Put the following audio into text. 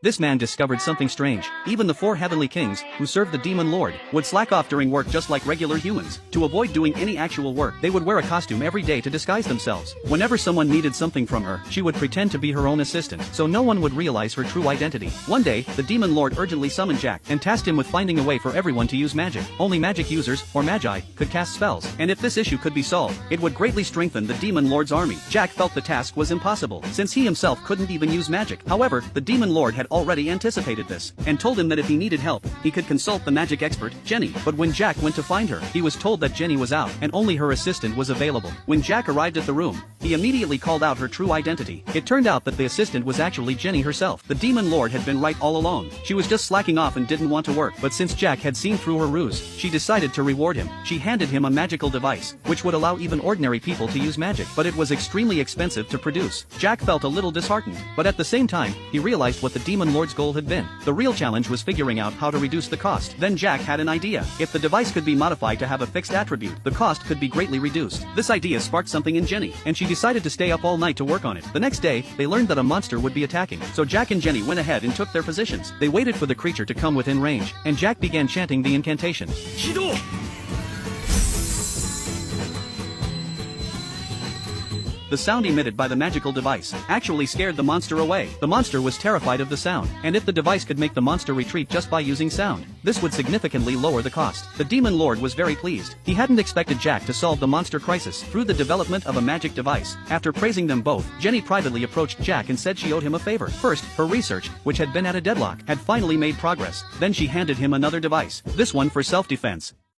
This man discovered something strange. Even the 4 heavenly kings, who served the demon lord, would slack off during work just like regular humans. To avoid doing any actual work, they would wear a costume every day to disguise themselves. Whenever someone needed something from her, she would pretend to be her own assistant, so no one would realize her true identity. One day, the demon lord urgently summoned Jack and tasked him with finding a way for everyone to use magic. Only magic users, or magi, could cast spells, and if this issue could be solved, it would greatly strengthen the demon lord's army. Jack felt the task was impossible, since he himself couldn't even use magic. However, the demon lord had already anticipated this, and told him that if he needed help, he could consult the magic expert, Jenny. But when Jack went to find her, he was told that Jenny was out, and only her assistant was available. When Jack arrived at the room, he immediately called out her true identity. It turned out that the assistant was actually Jenny herself. The demon lord had been right all along. She was just slacking off and didn't want to work, but since Jack had seen through her ruse, she decided to reward him. She handed him a magical device, which would allow even ordinary people to use magic, but it was extremely expensive to produce. Jack felt a little disheartened, but at the same time, he realized what the demon lord's goal had been. The real challenge was figuring out how to reduce the cost. Then Jack had an idea. If the device could be modified to have a fixed attribute, the cost could be greatly reduced. This idea sparked something in Jenny, and she decided to stay up all night to work on it. The next day, they learned that a monster would be attacking, so Jack and Jenny went ahead and took their positions. They waited for the creature to come within range, and Jack began chanting the incantation. Shido! The sound emitted by the magical device actually scared the monster away. The monster was terrified of the sound, and if the device could make the monster retreat just by using sound, this would significantly lower the cost. The demon lord was very pleased. He hadn't expected Jack to solve the monster crisis through the development of a magic device. After praising them both, Jenny privately approached Jack and said she owed him a favor. First, her research, which had been at a deadlock, had finally made progress. Then she handed him another device, this one for self-defense.